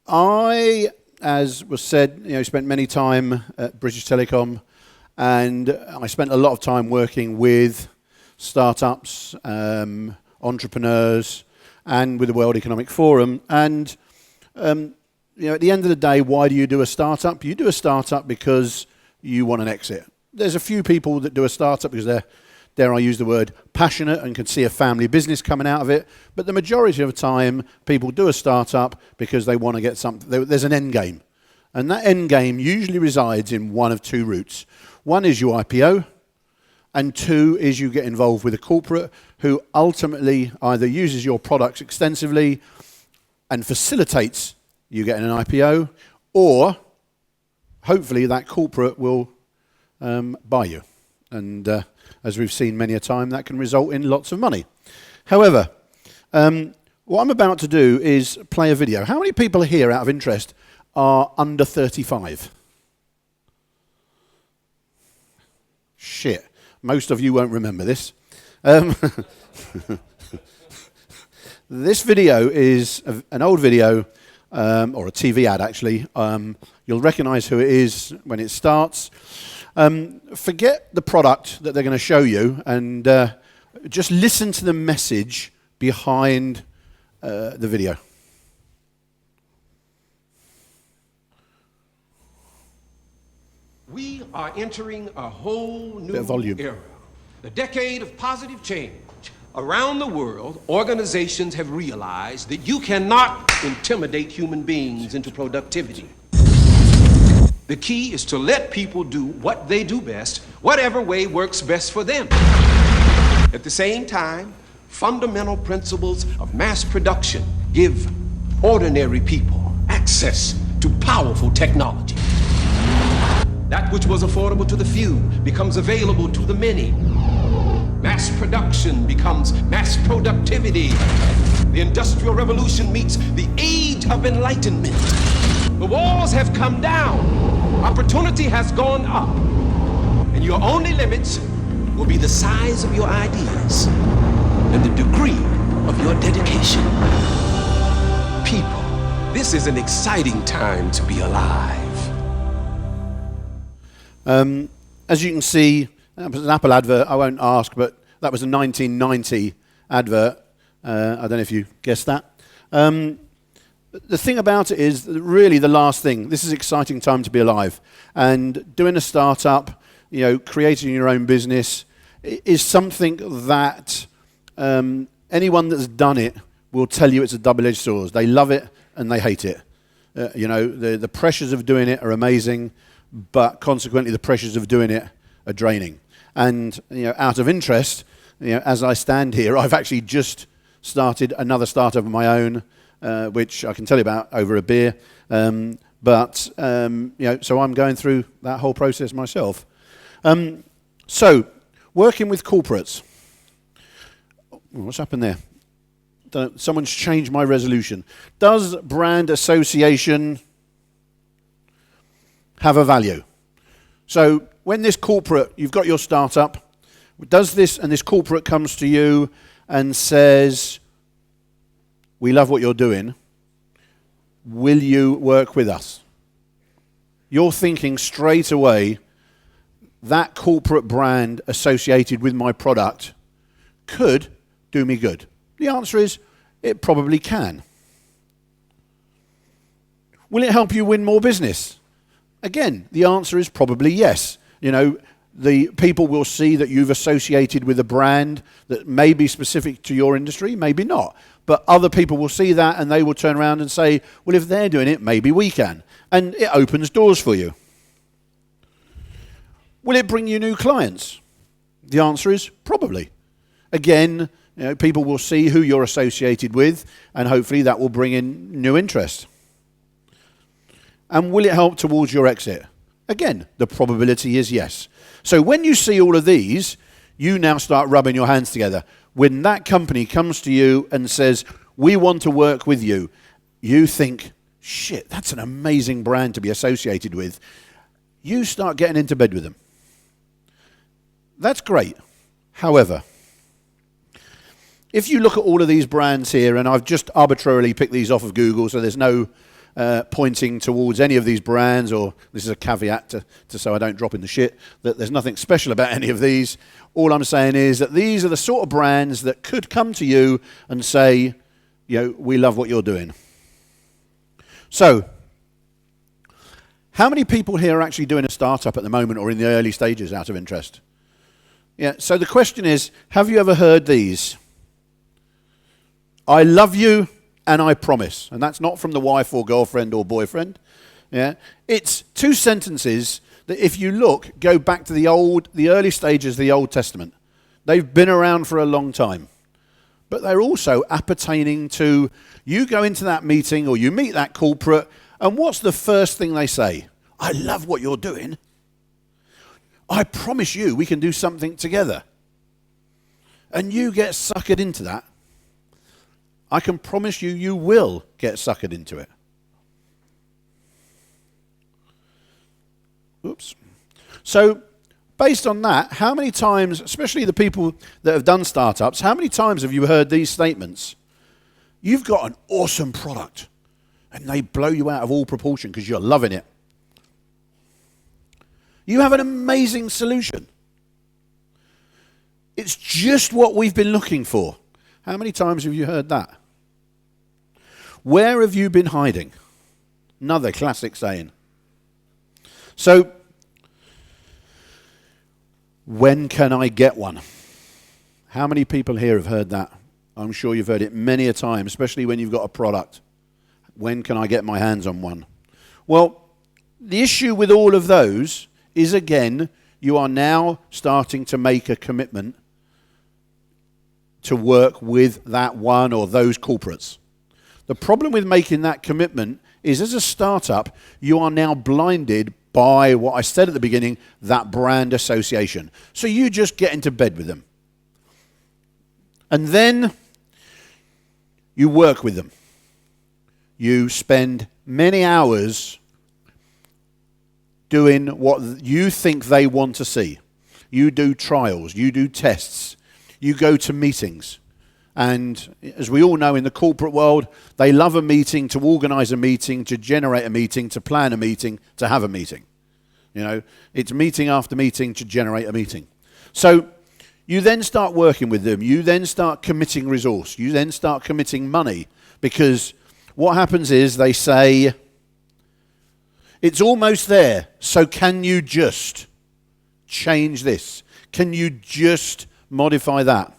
I, as was said, spent many time at British Telecom, and I spent a lot of time working with startups, entrepreneurs, and with the World Economic Forum. And at the end of the day, why do you do a startup? You do a startup because you want an exit. There's a few people that do a startup because they're, dare I use the word, passionate and can see a family business coming out of it. But the majority of the time, people do a startup because they want to get something. There's an end game. And that end game usually resides in one of two routes. One is your IPO, and two is you get involved with a corporate who ultimately either uses your products extensively and facilitates you getting an IPO, or hopefully that corporate will buy you. And as we've seen many a time, that can result in lots of money. However, what I'm about to do is play a video. How many people here, out of interest, are under 35? Shit. Most of you won't remember this. This video is an old video, or a TV ad actually. You'll recognize who it is when it starts. Forget the product that they're going to show you and just listen to the message behind the video. We are entering a whole new era, the decade of positive change. Around the world, organizations have realized that you cannot intimidate human beings into productivity. The key is to let people do what they do best, whatever way works best for them. At the same time, fundamental principles of mass production give ordinary people access to powerful technology. That which was affordable to the few becomes available to the many. Mass production becomes mass productivity. The Industrial Revolution meets the Age of Enlightenment. The walls have come down. Opportunity has gone up. And your only limits will be the size of your ideas and the degree of your dedication. People, this is an exciting time to be alive. As you can see, that was an Apple advert. I won't ask, but that was a 1990 advert. I don't know if you guessed that. The thing about it is really the last thing. This is an exciting time to be alive. And doing a startup, creating your own business is something that anyone that's done it will tell you it's a double-edged sword. They love it and they hate it. The pressures of doing it are amazing, but consequently the pressures of doing it are draining. And out of interest, as I stand here, I've actually just started another startup of my own, which I can tell you about over a beer. So I'm going through that whole process myself. So, working with corporates. What's happened there? Someone's changed my resolution. Does brand association have a value? So when this corporate, you've got your startup, does this, and this corporate comes to you and says, we love what you're doing, will you work with us? You're thinking straight away, that corporate brand associated with my product could do me good. The answer is, it probably can. Will it help you win more business? Again, the answer is probably yes. The people will see that you've associated with a brand that may be specific to your industry, maybe not. But other people will see that and they will turn around and say, well, if they're doing it, maybe we can. And it opens doors for you. Will it bring you new clients? The answer is probably. Again, people will see who you're associated with, and hopefully that will bring in new interest. And will it help towards your exit? Again, the probability is yes. So when you see all of these, you now start rubbing your hands together. When that company comes to you and says, we want to work with you, you think, shit, that's an amazing brand to be associated with. You start getting into bed with them. That's great. However, if you look at all of these brands here, and I've just arbitrarily picked these off of Google, so there's no pointing towards any of these brands, or this is a caveat to so I don't drop in the shit, that there's nothing special about any of these. All I'm saying is that these are the sort of brands that could come to you and say, we love what you're doing. So, how many people here are actually doing a startup at the moment or in the early stages out of interest? Yeah, so the question is, have you ever heard these? I love you and I promise. And that's not from the wife or girlfriend or boyfriend. Yeah, it's two sentences that if you look, go back to the early stages of the Old Testament. They've been around for a long time. But they're also appertaining to, you go into that meeting or you meet that corporate, and what's the first thing they say? I love what you're doing. I promise you we can do something together. And you get suckered into that. I can promise you, you will get suckered into it. Oops. So, based on that, how many times, especially the people that have done startups, how many times have you heard these statements? You've got an awesome product, and they blow you out of all proportion because you're loving it. You have an amazing solution. It's just what we've been looking for. How many times have you heard that? Where have you been hiding? Another classic saying. So, when can I get one? How many people here have heard that? I'm sure you've heard it many a time, especially when you've got a product. When can I get my hands on one? Well, the issue with all of those is, again, you are now starting to make a commitment to work with that one or those corporates. The problem with making that commitment is, as a startup, you are now blinded by what I said at the beginning, that brand association. So you just get into bed with them. And then you work with them. You spend many hours doing what you think they want to see. You do trials, you do tests, you go to meetings. And as we all know in the corporate world, they love a meeting, to organize a meeting, to generate a meeting, to plan a meeting, to have a meeting. It's meeting after meeting to generate a meeting. So you then start working with them. You then start committing resource. You then start committing money, because what happens is they say, it's almost there, so can you just change this? Can you just modify that?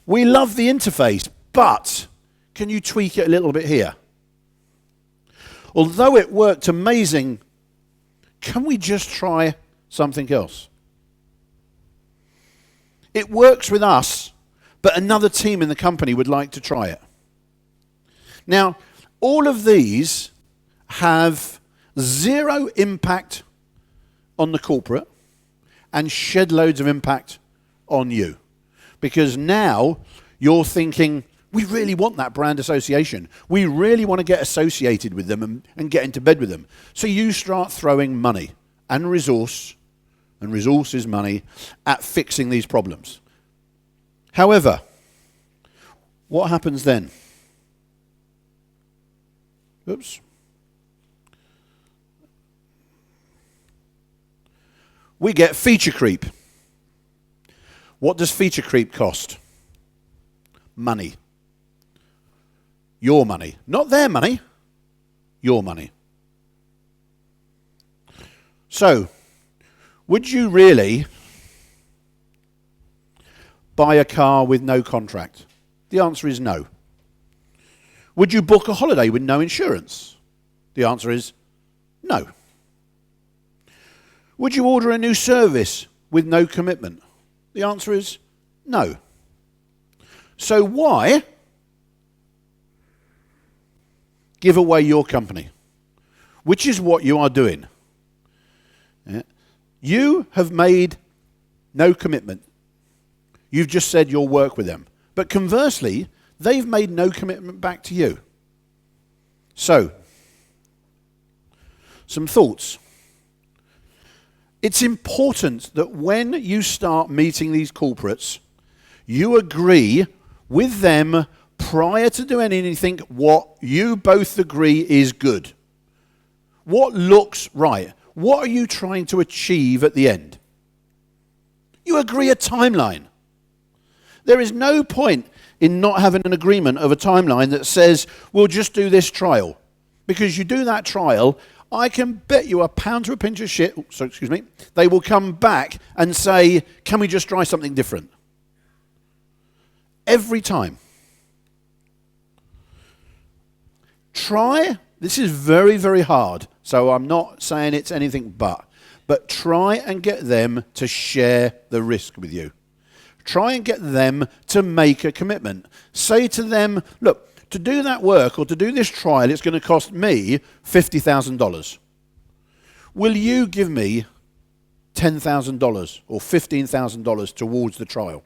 We love the interface, but can you tweak it a little bit here? Although it worked amazing, can we just try something else? It works with us, but another team in the company would like to try it. Now, all of these have zero impact on the corporate and shed loads of impact on you. Because now you're thinking, we really want that brand association. We really want to get associated with them and get into bed with them. So you start throwing money and resource is money, at fixing these problems. However, what happens then? Oops. We get feature creep. What does feature creep cost? Money. Your money. Not their money. Your money. So, would you really buy a car with no contract? The answer is no. Would you book a holiday with no insurance? The answer is no. Would you order a new service with no commitment? The answer is no. So why give away your company? Which is what you are doing. Yeah. You have made no commitment. You've just said you'll work with them. But conversely, they've made no commitment back to you. So, some thoughts. It's important that when you start meeting these corporates, you agree with them prior to doing anything, what you both agree is good. What looks right? What are you trying to achieve at the end? You agree a timeline. There is no point in not having an agreement of a timeline that says, we'll just do this trial. Because you do that trial, I can bet you a pound to a pinch of shit, they will come back and say, can we just try something different? Every time. Try, this is very, very hard, so I'm not saying it's anything but try and get them to share the risk with you. Try and get them to make a commitment. Say to them, look, to do that work or to do this trial, it's going to cost me $50,000. Will you give me $10,000 or $15,000 towards the trial?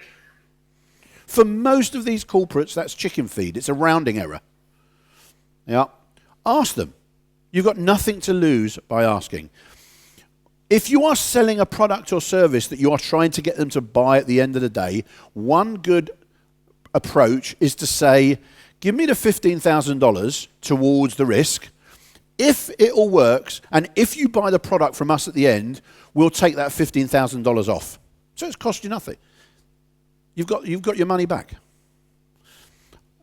For most of these corporates, that's chicken feed. It's a rounding error. Yeah. Ask them. You've got nothing to lose by asking. If you are selling a product or service that you are trying to get them to buy at the end of the day, one good approach is to say, give me the $15,000 towards the risk. If it all works, and if you buy the product from us at the end, we'll take that $15,000 off. So it's cost you nothing. You've got your money back.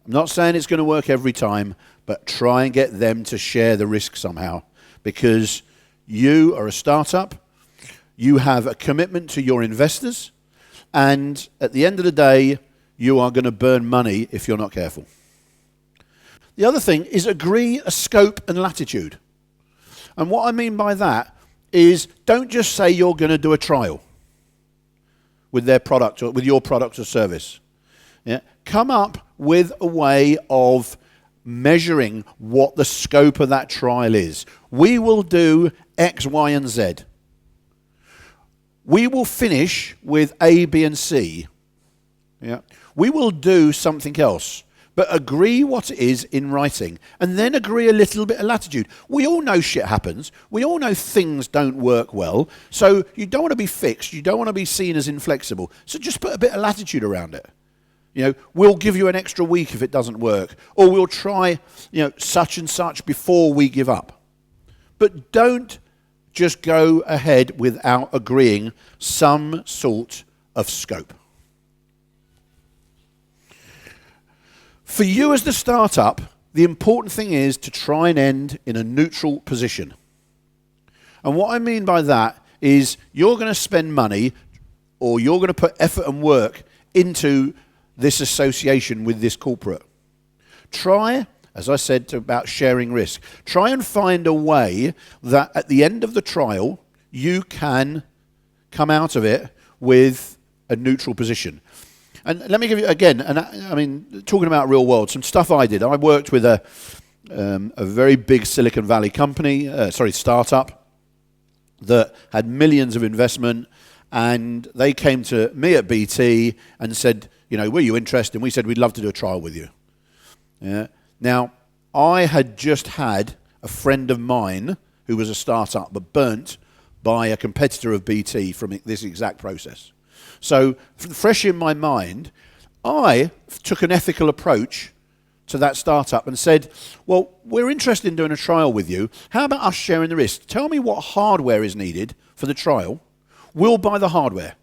I'm not saying it's going to work every time, but try and get them to share the risk somehow, because you are a startup, you have a commitment to your investors, and at the end of the day, you are going to burn money if you're not careful. The other thing is agree a scope and latitude. And what I mean by that is don't just say you're going to do a trial with their product or with your product or service. Yeah? Come up with a way of measuring what the scope of that trial is. We will do X, Y, and Z. We will finish with A, B, and C. Yeah? We will do something else. But agree what it is in writing, and then agree a little bit of latitude. We all know shit happens. We all know things don't work well. So you don't want to be fixed. You don't want to be seen as inflexible. So just put a bit of latitude around it. You know, we'll give you an extra week if it doesn't work, or we'll try, such and such before we give up. But don't just go ahead without agreeing some sort of scope. For you as the startup, the important thing is to try and end in a neutral position. And what I mean by that is you're going to spend money or you're going to put effort and work into this association with this corporate. Try, as I said about sharing risk, try and find a way that at the end of the trial, you can come out of it with a neutral position. And let me give you, again, talking about real world, some stuff I did. I worked with a very big Silicon Valley company, startup, that had millions of investment, and they came to me at BT and said, were you interested? And we said, we'd love to do a trial with you. Yeah. Now, I had just had a friend of mine who was a startup, but burnt by a competitor of BT from this exact process. So, fresh in my mind, I took an ethical approach to that startup and said, well, we're interested in doing a trial with you. How about us sharing the risk? Tell me what hardware is needed for the trial. We'll buy the hardware.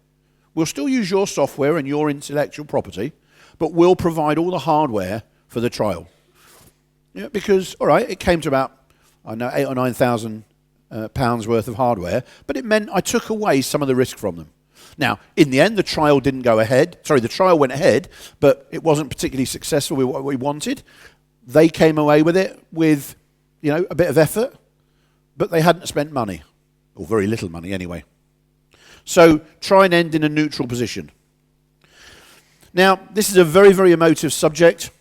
We'll still use your software and your intellectual property, but we'll provide all the hardware for the trial. Yeah, because, all right, it came to about, £8,000 or £9,000 worth of hardware, but it meant I took away some of the risk from them. Now, in the end, the trial didn't go ahead. Sorry, the trial went ahead, but it wasn't particularly successful with what we wanted. They came away with it with, a bit of effort, but they hadn't spent money, or very little money anyway. So try and end in a neutral position. Now, this is a very, very emotive subject,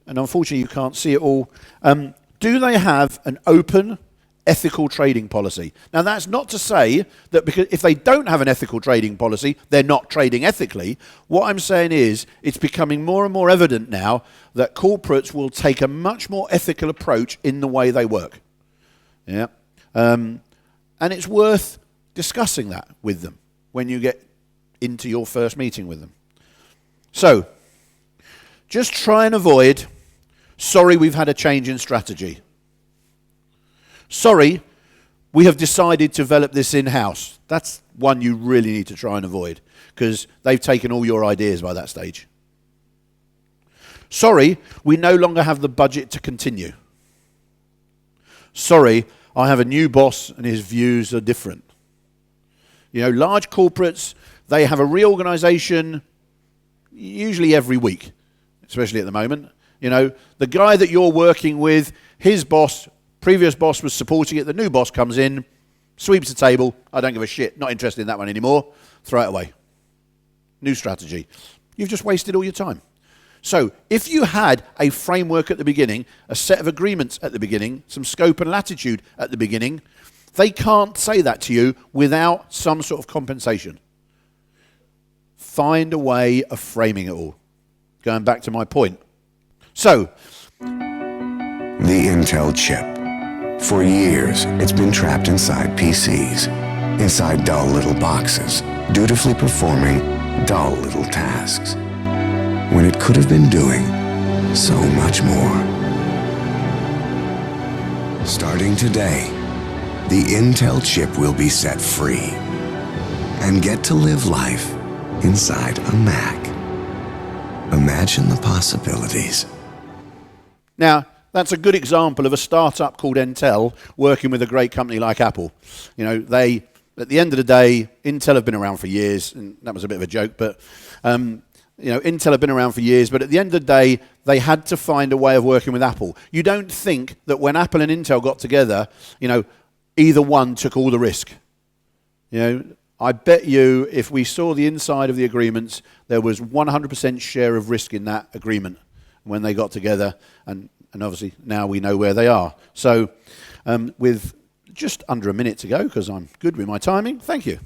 and unfortunately you can't see it all. Do they have an open, ethical trading policy? Now, that's not to say that because if they don't have an ethical trading policy, they're not trading ethically. What I'm saying is it's becoming more and more evident now that corporates will take a much more ethical approach in the way they work. Yeah, and it's worth discussing that with them when you get into your first meeting with them. So, just try and avoid, sorry, we've had a change in strategy. Sorry, we have decided to develop this in-house. That's one you really need to try and avoid, because they've taken all your ideas by that stage. Sorry, we no longer have the budget to continue. Sorry, I have a new boss and his views are different. You know, large corporates, they have a reorganization usually every week, especially at the moment. You know, the guy that you're working with, his boss, previous boss was supporting it, the new boss comes in, sweeps the table, I don't give a shit, not interested in that one anymore, throw it away. New strategy. You've just wasted all your time. So if you had a framework at the beginning, a set of agreements at the beginning, some scope and latitude at the beginning, they can't say that to you without some sort of compensation. Find a way of framing it all. Going back to my point. So, the Intel chip. For years, it's been trapped inside PCs, inside dull little boxes, dutifully performing dull little tasks, when it could have been doing so much more. Starting today, the Intel chip will be set free and get to live life inside a Mac. Imagine the possibilities. Now, that's a good example of a startup called Intel working with a great company like Apple. You know, they, at the end of the day, Intel have been around for years, and that was a bit of a joke, but you know, Intel have been around for years, but at the end of the day, they had to find a way of working with Apple. You don't think that when Apple and Intel got together, you know, either one took all the risk. You know, I bet you if we saw the inside of the agreements, there was 100% share of risk in that agreement when they got together, and obviously now we know where they are. So with just under a minute to go, because I'm good with my timing, thank you.